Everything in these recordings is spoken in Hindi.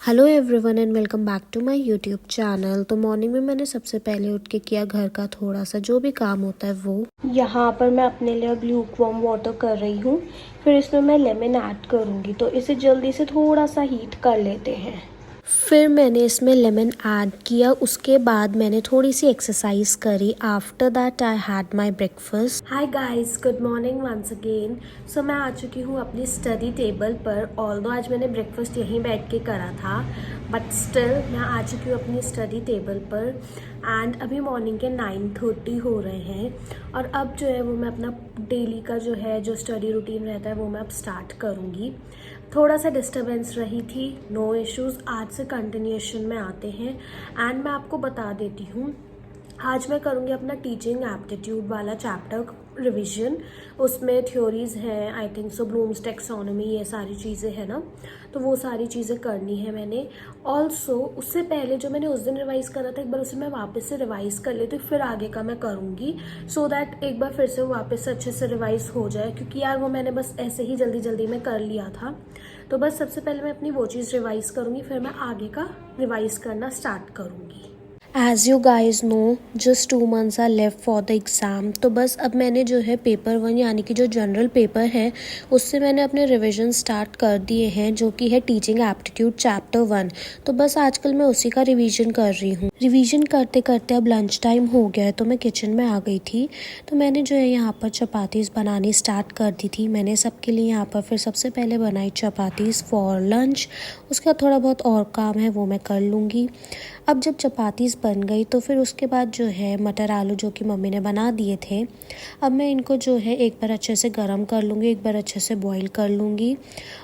Hello everyone and welcome back to my YouTube channel. तो मॉर्निंग में मैंने सबसे पहले उठ के किया घर का थोड़ा सा जो भी काम होता है वो। यहाँ पर मैं अपने लिए अब ल्यूकवार्म वाटर कर रही हूँ। फिर इसमें मैं लेमन ऐड करूँगी, तो इसे जल्दी से थोड़ा सा हीट कर लेते हैं। फिर मैंने इसमें लेमन ऐड किया, उसके बाद मैंने थोड़ी सी एक्सरसाइज करी। After that I had my breakfast. Hi guys, good morning once again. So मैं आ चुकी हूँ अपनी स्टडी टेबल पर। ऑल्दो आज मैंने ब्रेकफास्ट यहीं बैठ के करा था, बट स्टिल मैं आ चुकी हूँ अपनी स्टडी टेबल पर। एंड अभी मॉर्निंग के 9:30 हो रहे हैं और अब जो है वो मैं अपना डेली का जो स्टडी रूटीन रहता है वो मैं अब स्टार्ट करूँगी। थोड़ा सा डिस्टर्बेंस रही थी, नो इश्यूज़। आज से कंटिन्यूएशन में आते हैं एंड मैं आपको बता देती हूँ, आज मैं करूँगी अपना टीचिंग एप्टीट्यूड वाला चैप्टर रिवीजन। उसमें थ्योरीज़ हैं, I think so Bloom's taxonomy, ये सारी चीज़ें हैं ना, तो वो सारी चीज़ें करनी है मैंने। ऑल्सो उससे पहले जो मैंने उस दिन रिवाइज़ करा था, एक बार उसे मैं वापस से रिवाइज़ कर लेती हूँ, फिर आगे का मैं करूँगी सो दैट एक बार फिर से वो वापस से अच्छे से रिवाइज़ हो जाए, क्योंकि यार वो मैंने बस ऐसे ही जल्दी जल्दी में कर लिया था। तो बस सबसे पहले मैं अपनी वो चीज़ रिवाइज़ करूँगी, फिर मैं आगे का रिवाइज़ करना स्टार्ट करूँगी। As you guys know, just 2 months are left for the exam. तो बस अब मैंने जो है पेपर 1 यानी कि जो जनरल पेपर है उससे मैंने अपने रिवीजन स्टार्ट कर दिए हैं, जो कि है टीचिंग एप्टीट्यूड चैप्टर 1। तो बस आजकल मैं उसी का रिवीजन कर रही हूँ। रिवीजन करते करते अब लंच टाइम हो गया है, तो मैं किचन में आ गई थी। तो मैंने जो है यहाँ पर चपातीस बनानी स्टार्ट कर दी थी। मैंने सबके लिए यहाँ पर फिर सबसे पहले बनाई चपातीस फॉर लंच। उसका थोड़ा बहुत और काम है वो मैं कर लूँगी। अब जब चपातीस बन गई तो फिर उसके बाद जो है मटर आलू जो कि मम्मी ने बना दिए थे, अब मैं इनको जो है एक बार अच्छे से गरम कर लूँगी, एक बार अच्छे से बॉईल कर लूँगी।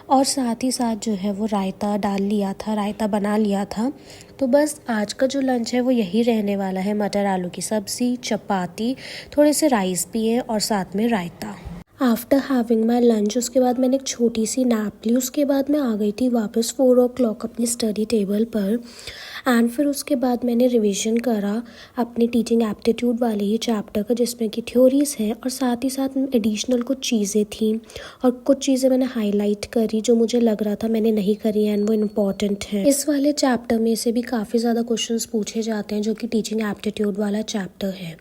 और साथ ही साथ जो है वो रायता डाल लिया था, रायता बना लिया था। तो बस आज का जो लंच है वो यही रहने वाला है, मटर आलू की सब्ज़ी, चपाती, थोड़े से राइस भी है और साथ में रायता। आफ्टर हैविंग माई लंच उसके बाद मैंने एक छोटी सी नैप ली। उसके बाद मैं आ गई थी वापस 4 o'clock अपनी स्टडी टेबल पर। एंड फिर उसके बाद मैंने रिवीजन करा अपने टीचिंग एप्टीट्यूड वाले ही चैप्टर का, जिसमें कि थ्योरीज़ हैं और साथ ही साथ एडिशनल कुछ चीज़ें थी और कुछ चीज़ें मैंने हाईलाइट करी जो मुझे लग रहा था मैंने नहीं करी एंड वो इम्पॉर्टेंट है। इस वाले चैप्टर में से भी काफ़ी ज़्यादा क्वेश्चंस पूछे जाते हैं, जो कि टीचिंग एप्टीट्यूड वाला चैप्टर है।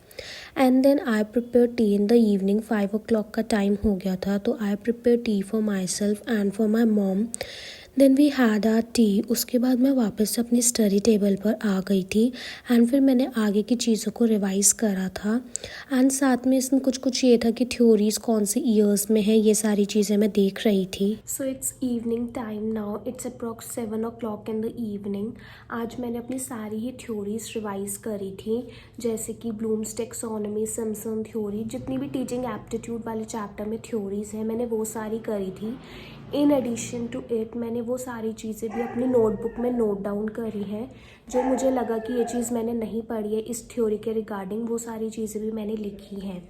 And then I prepare tea in the evening. 5 o'clock का टाइम हो गया था, तो I prepare tea for myself and for my mom. Then we had our tea. उसके बाद मैं वापस से अपनी स्टडी टेबल पर आ गई थी एंड फिर मैंने आगे की चीज़ों को रिवाइज़ करा था। एंड साथ में इसमें कुछ ये था कि थ्योरीज़ कौन से ईयर्स में है, ये सारी चीज़ें मैं देख रही थी। So it's evening time now, it's approx 7 o'clock in the evening. आज मैंने अपनी सारी ही थ्योरीज़ रिवाइज़ करी थी, जैसे कि ब्लूम्स टैक्सोनॉमी, सिम्पसन थ्योरी, जितनी भी टीचिंग एप्टीट्यूड वाले चैप्टर में थ्योरीज़ हैं मैंने वो सारी करी थी। इन एडिशन टू इट मैंने वो सारी चीज़ें भी अपनी नोटबुक में नोट डाउन करी हैं, जो मुझे लगा कि ये चीज़ मैंने नहीं पढ़ी है इस थ्योरी के रिगार्डिंग, वो सारी चीज़ें भी मैंने लिखी हैं।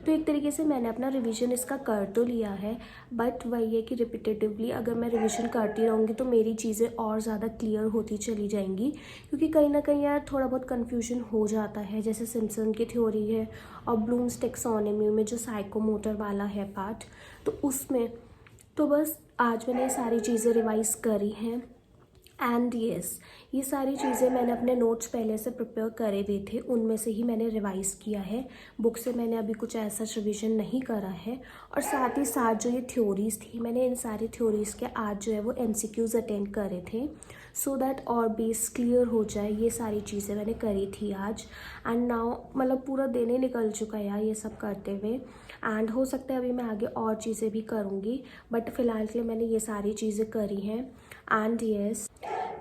तो एक तरीके से मैंने अपना रिवीजन इसका कर तो लिया है, बट वही है कि रिपीटेटिवली अगर मैं रिवीजन करती रहूँगी तो मेरी चीज़ें और ज़्यादा क्लियर होती चली जाएंगी, क्योंकि कहीं ना कहीं यार थोड़ा बहुत कन्फ्यूजन हो जाता है। जैसे सिम्पसन की थ्योरी है और ब्लूम्स टैक्सोनॉमी में जो साइकोमोटर वाला है पार्ट, तो उसमें तो बस आज मैंने ये सारी चीज़ें रिवाइज़ करी हैं। एंड येस, ये सारी चीज़ें मैंने अपने नोट्स पहले से प्रिपेयर करे हुए थे, उनमें से ही मैंने रिवाइज़ किया है। बुक से मैंने अभी कुछ ऐसा रिविज़न नहीं करा है। और साथ ही साथ जो ये थ्योरीज़ थी, मैंने इन सारी थ्योरीज़ के आज जो है वो MCQs अटेंड करे थे, सो दैट और बेस क्लियर हो जाए। ये सारी चीज़ें मैंने करी थी आज। एंड नाउ मतलब पूरा दिन ही निकल चुका है यार ये सब करते हुए। एंड हो सकता है अभी मैं आगे और चीज़ें भी करूँगी, बट फ़िलहाल के लिए मैंने ये सारी चीज़ें करी हैं। एंड येस,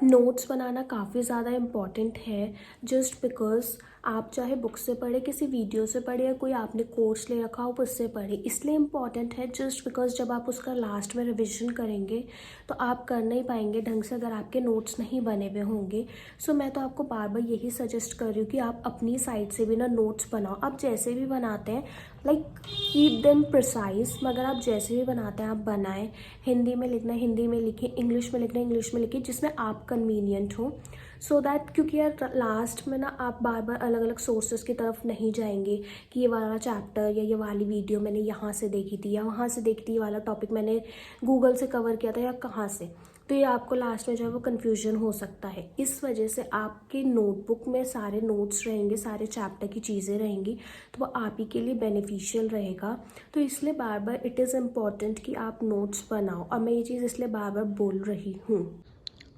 नोट्स बनाना काफ़ी ज़्यादा इम्पॉर्टेंट है, जस्ट बिकॉज आप चाहे बुक से पढ़े, किसी वीडियो से पढ़े, या कोई आपने कोर्स ले रखा हो उससे पढ़े, इसलिए इम्पॉर्टेंट है जस्ट बिकॉज जब आप उसका लास्ट में रिविजन करेंगे तो आप कर नहीं पाएंगे ढंग से अगर आपके नोट्स नहीं बने हुए होंगे। सो मैं तो आपको बार बार यही सजेस्ट कर रही हूँ कि आप अपनी साइड से भी ना नोट्स बनाओ। आप जैसे भी बनाते हैं लाइक कीप देम प्रिसाइज, मगर आप जैसे भी बनाते हैं आप बनाएं। हिंदी में लिखना है हिंदी में लिखिए, इंग्लिश में लिखना है इंग्लिश में लिखिए, जिसमें आप कन्वीनियंट हो, सो दैट क्योंकि यार लास्ट में ना आप बार बार अलग अलग सोर्सेज की तरफ नहीं जाएंगे कि ये वाला चैप्टर या ये वाली वीडियो मैंने यहाँ से देखी थी या वहाँ से देखी थी, ये वाला टॉपिक मैंने गूगल से कवर किया था या कहाँ से। तो ये आपको लास्ट में जो है वो कन्फ्यूजन हो सकता है। इस वजह से आपके नोटबुक में सारे नोट्स रहेंगे, सारे चैप्टर की चीज़ें रहेंगी, तो वो आप ही के लिए बेनिफिशियल रहेगा। तो इसलिए बार बार इट इज़ इम्पॉर्टेंट कि आप नोट्स बनाओ, और मैं ये चीज़ इसलिए बार बार बोल रही हूँ।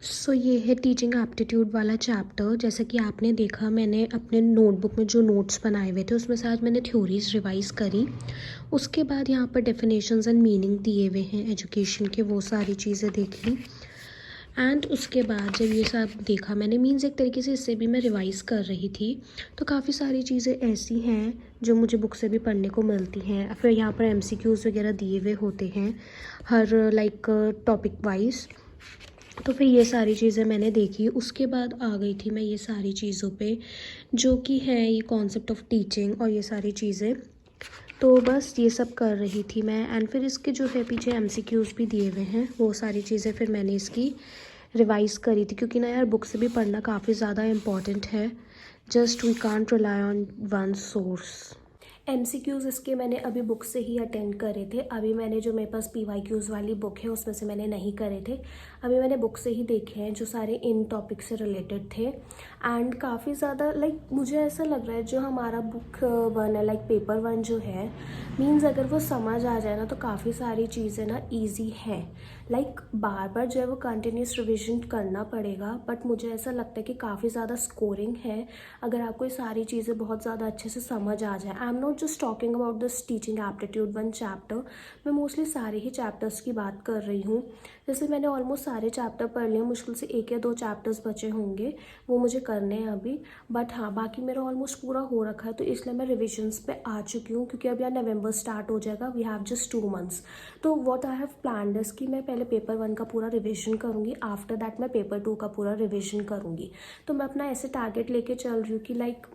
सो ये है टीचिंग एप्टीट्यूड वाला चैप्टर। जैसे कि आपने देखा, मैंने अपने नोटबुक में जो नोट्स बनाए हुए थे उसमें से आज मैंने थ्योरीज रिवाइज़ करी। उसके बाद यहाँ पर डेफिनेशंस एंड मीनिंग दिए हुए हैं एजुकेशन के, वो सारी चीज़ें देख ली। एंड उसके बाद जब ये सब देखा मैंने, मीन्स एक तरीके से इससे भी मैं रिवाइज़ कर रही थी, तो काफ़ी सारी चीज़ें ऐसी हैं जो मुझे बुक से भी पढ़ने को मिलती हैं। फिर यहाँ पर MCQs वगैरह दिए हुए होते हैं हर लाइक टॉपिक वाइज। तो फिर ये सारी चीज़ें मैंने देखी। उसके बाद आ गई थी मैं ये सारी चीज़ों पे, जो कि है ये कॉन्सेप्ट ऑफ टीचिंग और ये सारी चीज़ें। तो बस ये सब कर रही थी मैं। एंड फिर इसके जो है पीछे MCQs भी दिए हुए हैं, वो सारी चीज़ें फिर मैंने इसकी रिवाइज़ करी थी, क्योंकि ना यार बुक से भी पढ़ना काफ़ी ज़्यादा इम्पॉर्टेंट है। Just we can't rely on one source. MCQs इसके मैंने अभी बुक से ही अटेंड करे थे। अभी मैंने जो मेरे पास PYQs वाली बुक है उसमें से मैंने नहीं करे थे। अभी मैंने बुक से ही देखे हैं जो सारे इन टॉपिक से रिलेटेड थे। एंड काफ़ी ज़्यादा लाइक मुझे ऐसा लग रहा है जो हमारा बुक 1 है, लाइक पेपर 1 जो है, मीन्स अगर वो समझ आ जाए ना तो काफ़ी सारी चीज़ें ना ईजी हैं। लाइक बार बार जो है वो कंटिन्यूस रिविजन करना पड़ेगा, बट मुझे ऐसा लगता है कि काफ़ी ज़्यादा स्कोरिंग है अगर आपको ये सारी चीज़ें बहुत ज़्यादा अच्छे से समझ आ जाए। I am not just talking about this teaching aptitude 1 chapter, मैं मोस्टली सारे ही चैप्टर्स की बात कर रही हूँ। जैसे मैंने ऑलमोस्ट सारे चैप्टर पढ़ लिए, मुश्किल से 1 या 2 चैप्टर्स बचे होंगे, वो मुझे करने हैं अभी। बट हाँ, बाकी मेरा ऑलमोस्ट पूरा हो रखा है, तो इसलिए मैं रिविजन्स पे आ चुकी हूँ, क्योंकि अब यार नवंबर स्टार्ट हो जाएगा, वी हैव जस्ट 2 मंथ्स। तो what I have planned is कि मैं पहले पेपर 1 का पूरा रिविजन करूँगी, आफ्टर दैट मैं पेपर 2 का पूरा रिविजन करूँगी। तो मैं अपना ऐसे टारगेट लेके चल रही हूँ कि लाइक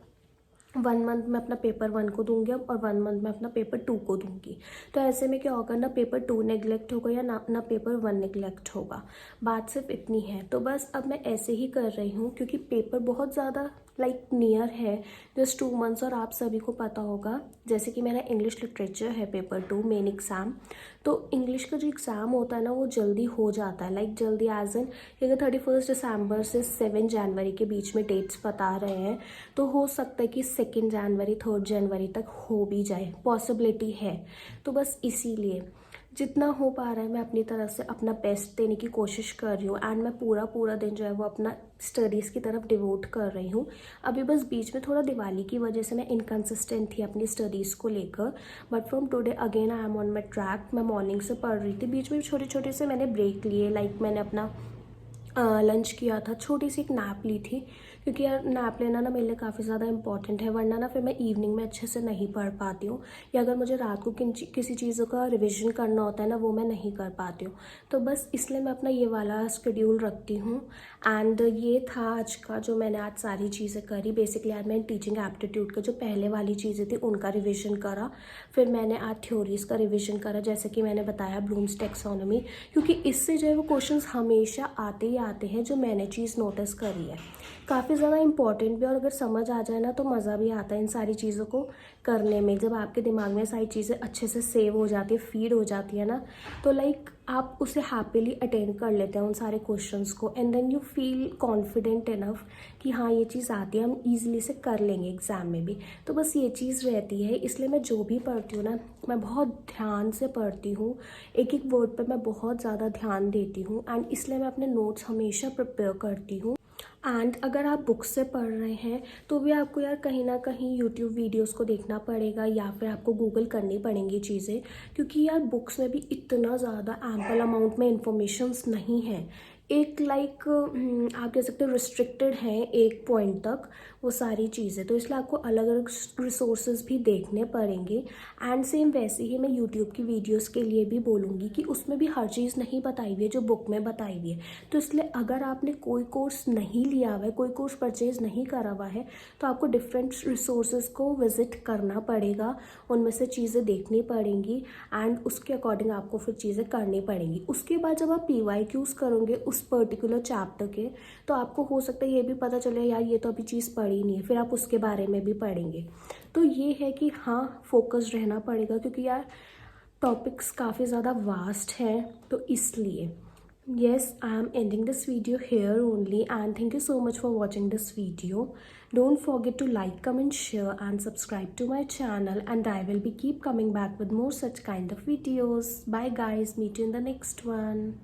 1 मंथ मैं अपना पेपर 1 को दूंगी अब, और 1 मंथ मैं अपना पेपर 2 को दूंगी। तो ऐसे में क्या होगा, ना पेपर 2 नेग्लेक्ट होगा या ना पेपर 1 नेग्लेक्ट होगा। बात सिर्फ इतनी है। तो बस अब मैं ऐसे ही कर रही हूँ, क्योंकि पेपर बहुत ज़्यादा लाइक नियर है, जस्ट 2 मंथ्स। और आप सभी को पता होगा, जैसे कि मेरा इंग्लिश लिटरेचर है पेपर 2 मेन एग्ज़ाम, तो इंग्लिश का जो एग्ज़ाम होता है ना वो जल्दी हो जाता है, लाइक जल्दी एज एन अगर 31 दिसंबर से 7 जनवरी के बीच में डेट्स बता रहे हैं, तो हो सकता है कि 2 जनवरी 3 जनवरी तक हो भी जाए, पॉसिबिलिटी है। तो बस इसीलिए जितना हो पा रहा है मैं अपनी तरफ से अपना बेस्ट देने की कोशिश कर रही हूँ। एंड मैं पूरा दिन जो है वो अपना स्टडीज़ की तरफ डिवोट कर रही हूँ। अभी बस बीच में थोड़ा दिवाली की वजह से मैं इनकन्सिस्टेंट थी अपनी स्टडीज़ को लेकर, but from today again I am on my track. मैं मॉर्निंग से पढ़ रही थी, बीच में छोटे छोटे से मैंने ब्रेक लिए, लाइक मैंने अपना लंच किया था, छोटी सी एक नैप ली थी, क्योंकि यार नैप लेना ना मेरे लिए काफ़ी ज़्यादा इंपॉर्टेंट है, वरना ना फिर मैं इवनिंग में अच्छे से नहीं पढ़ पाती हूँ, या अगर मुझे रात को किसी चीज़ों का रिवीजन करना होता है ना, वो मैं नहीं कर पाती हूँ। तो बस इसलिए मैं अपना ये वाला शेड्यूल रखती हूँ। एंड ये था आज का जो मैंने आज सारी चीज़ें करी। बेसिकली आज मैंने टीचिंग एप्टीट्यूड का जो पहले वाली चीज़ें थी उनका रिविजन करा, फिर मैंने आज थ्योरीज़ का रिविजन करा, जैसे कि मैंने बताया ब्लूम्स टैक्सोनॉमी, क्योंकि इससे जो है वो क्वेश्चंस हमेशा आते ही आते हैं, जो मैंने चीज़ नोटिस करी है। काफ़ी ज़्यादा इंपॉर्टेंट भी, और अगर समझ आ जाए ना तो मज़ा भी आता है इन सारी चीज़ों को करने में। जब आपके दिमाग में सारी चीज़ें अच्छे से सेव हो जाती है, फीड हो जाती है ना, तो लाइक आप उसे हैप्पीली अटेंड कर लेते हैं उन सारे क्वेश्चंस को, and then you feel confident enough कि हाँ ये चीज़ आती है, हम ईजिली से कर लेंगे एग्ज़ाम में भी। तो बस ये चीज़ रहती है, इसलिए मैं जो भी पढ़ती हूँ ना मैं बहुत ध्यान से पढ़ती हूँ, एक एक वर्ड पर मैं बहुत ज़्यादा ध्यान देती हूँ, एंड इसलिए मैं अपने नोट्स हमेशा प्रिपेयर करती हूँ। एंड अगर आप बुक से पढ़ रहे हैं तो भी आपको यार कहीं ना कहीं यूट्यूब वीडियोस को देखना पड़ेगा, या फिर आपको गूगल करनी पड़ेंगी चीज़ें, क्योंकि यार बुक्स में भी इतना ज़्यादा एम्पल अमाउंट में इंफॉर्मेशंस नहीं है। एक लाइक आप कह सकते हो रिस्ट्रिक्टेड है एक पॉइंट तक वो सारी चीज़ें, तो इसलिए आपको अलग अलग रिसोर्सेज भी देखने पड़ेंगे। एंड सेम वैसे ही मैं यूट्यूब की वीडियोस के लिए भी बोलूँगी कि उसमें भी हर चीज़ नहीं बताई हुई है जो बुक में बताई हुई है। तो इसलिए अगर आपने कोई कोर्स नहीं लिया हुआ है, कोई कोर्स परचेज नहीं करा हुआ है, तो आपको डिफरेंट रिसोर्सेज को विजिट करना पड़ेगा, उनमें से चीज़ें देखनी पड़ेंगी, एंड उसके अकॉर्डिंग आपको फिर चीज़ें करनी पड़ेंगी। उसके बाद जब आप PYQs करोगे उस पर्टिकुलर चैप्टर के, तो आपको हो सकता है ये भी पता चले यार ये तो अभी चीज़ पढ़ी नहीं है, फिर आप उसके बारे में भी पढ़ेंगे। तो ये है कि हाँ फोकस्ड रहना पड़ेगा, क्योंकि यार टॉपिक्स काफ़ी ज़्यादा वास्ट हैं, तो इसलिए Yes, I am ending this video here only, and thank you so much for watching this video. Don't forget to like, comment, share and subscribe to my channel, and I will be keep coming back with more such kind of videos. Bye guys, meet you in the next one.